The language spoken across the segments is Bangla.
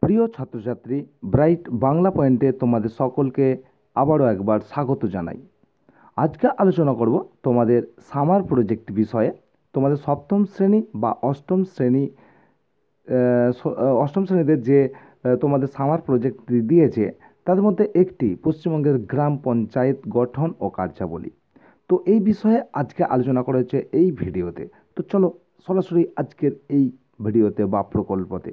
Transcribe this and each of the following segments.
প্রিয় ছাত্রছাত্রী, ব্রাইট বাংলা পয়েন্টে তোমাদের সকলকে আবারও একবার স্বাগত জানাই। আজকে আলোচনা করব তোমাদের সামার প্রজেক্ট বিষয়ে। তোমাদের সপ্তম শ্রেণী বা অষ্টম শ্রেণীতে যে তোমাদের সামার প্রজেক্ট দিয়েছে তার মধ্যে একটি পশ্চিমবঙ্গের গ্রাম পঞ্চায়েত গঠন ও কার্যাবলী। তো এই বিষয়ে আজকে আলোচনা করা হচ্ছে এই ভিডিওতে। তো চলো সরাসরি আজকের এই ভিডিওতে বা প্রকল্পতে।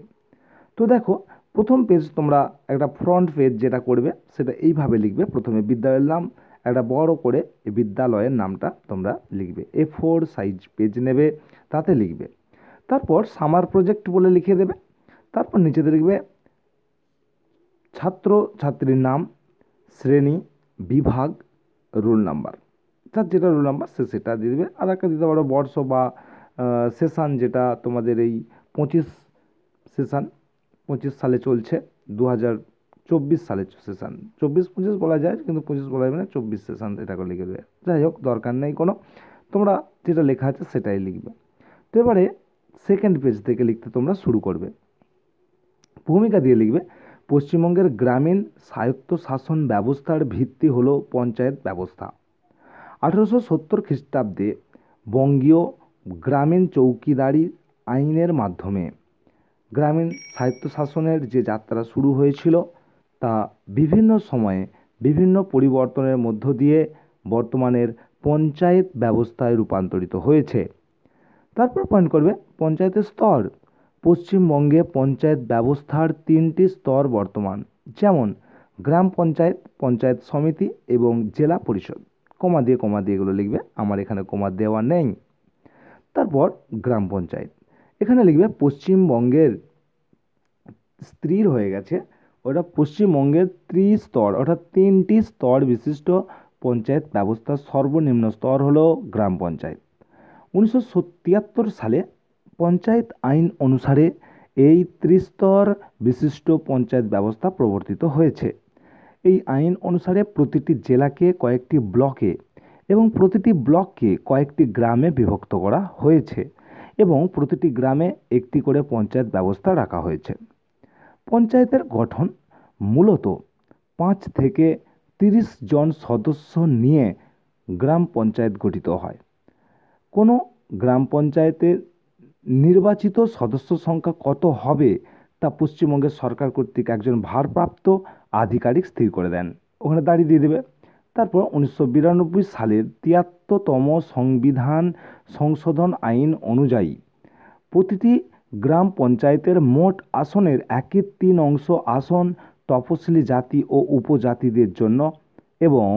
তো দেখো, প্রথম পেজ তোমরা একটা ফ্রন্ট পেজ যেটা করবে সেটা এইভাবে লিখবে। প্রথমে বিদ্যালয়ের নাম একটা বড় করে বিদ্যালয়ের নামটা তোমরা লিখবে, A4 সাইজ পেজ নেবে, তাতে লিখবে। তারপর সামার প্রজেক্ট বলে লিখে দেবে। তারপর নিচেতে লিখবে ছাত্র ছাত্রীর নাম, শ্রেণী, বিভাগ, রোল নাম্বার। তার যেটা রোল নাম্বার সেটা দিয়ে দেবে। আর একটা দিতে পারো বর্ষ বা সেশন, যেটা তোমাদের এই 25 সেশন 25 সালে চলছে, 2024 সালে সেশন। 24-25 বলা যায়, কিন্তু 25 বলা যাবে না, 24 সেশন এটা করে লিখে দেবে। যাই হোক, দরকার নেই কোনো, তোমরা যেটা লেখা আছে সেটাই লিখবে। তো এবারে সেকেন্ড পেজ থেকে লিখতে তোমরা শুরু করবে। ভূমিকা দিয়ে লিখবে পশ্চিমবঙ্গের গ্রামীণ স্বায়ত্তশাসন ব্যবস্থার ভিত্তি হলো পঞ্চায়েত ব্যবস্থা। 1870 খ্রিস্টাব্দে বঙ্গীয় গ্রামীণ চৌকিদারি আইনের মাধ্যমে গ্রামীণ স্বায়ত্তশাসনের যে যাত্রা শুরু হয়েছিল তা বিভিন্ন সময়ে বিভিন্ন পরিবর্তনের মধ্য দিয়ে বর্তমানের পঞ্চায়েত ব্যবস্থায় রূপান্তরিত হয়েছে। তারপর পয়েন্ট করবে পঞ্চায়েতের স্তর। পশ্চিমবঙ্গে পঞ্চায়েত ব্যবস্থার 3টি স্তর বর্তমান, যেমন গ্রাম পঞ্চায়েত, পঞ্চায়েত সমিতি এবং জেলা পরিষদ। কমা দিয়ে এগুলো লিখবে, আমার এখানে কমা দেওয়া নেই। তারপর গ্রাম পঞ্চায়েত, এখানে লিখবে পশ্চিমবঙ্গের স্ত্রীর হয়ে গেছে, ওটা পশ্চিমবঙ্গের ত্রিস্তর অর্থাৎ 3টি স্তর বিশিষ্ট পঞ্চায়েত ব্যবস্থার সর্বনিম্ন স্তর হলো গ্রাম পঞ্চায়েত। 1973 সালে পঞ্চায়েত আইন অনুসারে এই ত্রিস্তর বিশিষ্ট পঞ্চায়েত ব্যবস্থা প্রবর্তিত হয়েছে। এই আইন অনুসারে প্রতিটি জেলাকে কয়েকটি ব্লকে এবং প্রতিটি ব্লককে কয়েকটি গ্রামে বিভক্ত করা হয়েছে এবং প্রতিটি গ্রামে একটি করে পঞ্চায়েত ব্যবস্থা রাখা হয়েছে। পঞ্চায়েতের গঠন মূলত 5 থেকে 30 জন সদস্য নিয়ে গ্রাম পঞ্চায়েত গঠিত হয়। কোনো গ্রাম পঞ্চায়েতের নির্বাচিত সদস্য সংখ্যা কত হবে তা পশ্চিমবঙ্গের সরকার কর্তৃক একজন ভারপ্রাপ্ত আধিকারিক স্থির করে দেন, ওখানে দাঁড়িয়ে দিয়ে দেবে। তারপর 1992 সালের 73তম সংবিধান সংশোধন আইন অনুযায়ী প্রতিটি গ্রাম পঞ্চায়েতের মোট আসনের 1/3 আসন তপশিলি জাতি ও উপজাতিদের জন্য এবং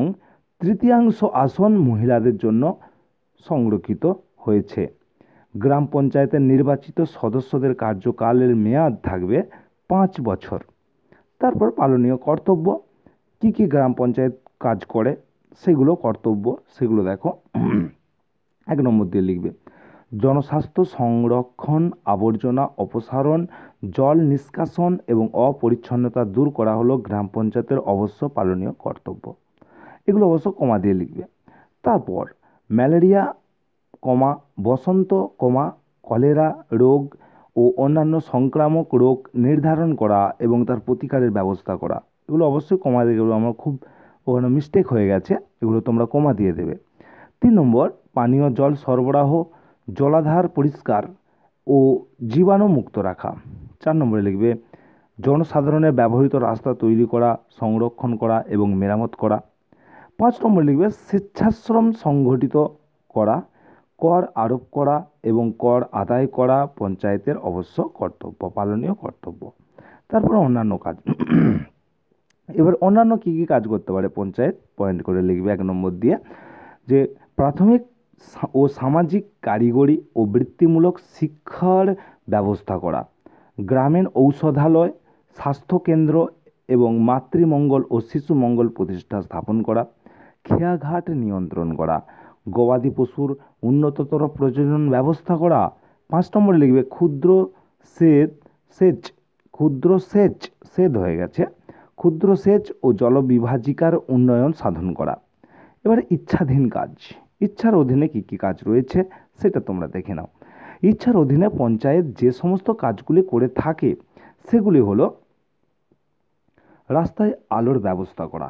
1/3 আসন মহিলাদের জন্য সংরক্ষিত হয়েছে। গ্রাম পঞ্চায়েতের নির্বাচিত সদস্যদের কার্যকালের মেয়াদ থাকবে 5 বছর। তারপর পালনীয় কর্তব্য, কি কি গ্রাম পঞ্চায়েত কাজ করে সেগুলো কর্তব্য, সেগুলো দেখো। 1 নম্বর দিয়ে লিখবে জনস্বাস্থ্য সংরক্ষণ, আবর্জনা অপসারণ, জল নিষ্কাশন এবং অপরিচ্ছন্নতা দূর করা হলো গ্রাম পঞ্চায়েতের অবশ্য পালনীয় কর্তব্য। এগুলো অবশ্য কমা দিয়ে লিখবে। তারপর ম্যালেরিয়া, বসন্ত, কলেরা রোগ ও অন্যান্য সংক্রামক রোগ নির্ধারণ করা এবং তার প্রতিকারের ব্যবস্থা করা, এগুলো অবশ্যই কমা দিয়ে, এগুলো আমার খুব ওখানে মিস্টেক হয়ে গেছে, এগুলো তোমরা কমা দিয়ে দেবে। 3 নম্বর পানীয় জল সরবরাহ, জলাধার পরিষ্কার ও জীবাণুমুক্ত রাখা। 4 নম্বরে লিখবে জনসাধারণের ব্যবহৃত রাস্তা তৈরি করা, সংরক্ষণ করা এবং মেরামত করা। 5 নম্বরে লিখবে স্বেচ্ছাশ্রম সংগঠিত করা, কর আরোপ করা এবং কর আদায় করা পঞ্চায়েতের অবশ্য কর্তব্য, পালনীয় কর্তব্য। তারপর অন্যান্য কাজ। এবার অন্যান্য কী কী কাজ করতে পারে পঞ্চায়েত, পয়েন্ট করে লিখবে 1 নম্বর দিয়ে, যে প্রাথমিক ও সামাজিক, কারিগরি ও বৃত্তিমূলক শিক্ষার ব্যবস্থা করা, গ্রামীণ ঔষধালয়, স্বাস্থ্যকেন্দ্র এবং মাতৃমঙ্গল ও শিশু মঙ্গল প্রতিষ্ঠা স্থাপন করা, খেয়াঘাট নিয়ন্ত্রণ করা, গবাদি পশুর উন্নততর প্রজনন ব্যবস্থা করা। 5 নম্বরে লিখবে ক্ষুদ্র সেচ ও জলবিভাজিকার উন্নয়ন সাধন করা। এবারে ইচ্ছাধীন কাজ, ইচ্ছার অধীনে কী কী কাজ রয়েছে সেটা তোমরা দেখে নাও। ইচ্ছার অধীনে পঞ্চায়েত যে সমস্ত কাজগুলি করে থাকে সেগুলি হলো রাস্তায় আলোর ব্যবস্থা করা,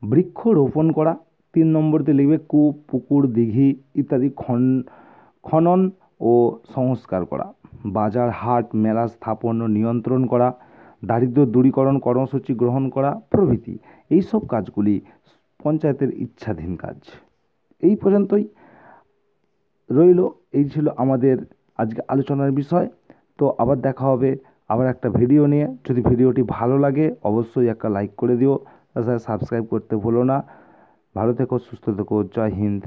বৃক্ষ রোপণ করা। 3 নম্বরতে লিখবে কূপ, পুকুর, দিঘি ইত্যাদি খনন ও সংস্কার করা। বাজার, হাট, মেলা স্থাপন ও নিয়ন্ত্রণ করা, দারিদ্র্য দূরীকরণ কর্মসূচি গ্রহণ করা প্রভৃতি। এইসব কাজগুলি পঞ্চায়েতের ইচ্ছাধীন কাজ। এই পর্যন্তই রইল। এই ছিল আমাদের আজকে আলোচনার বিষয়। তো আবার দেখা হবে আবার একটা ভিডিও নিয়ে। যদি ভিডিওটি ভালো লাগে অবশ্যই একটা লাইক করে দিও, তাছাড়া সাবস্ক্রাইব করতে ভুলো না। ভালো থেকো, সুস্থ থেকো। জয় হিন্দ।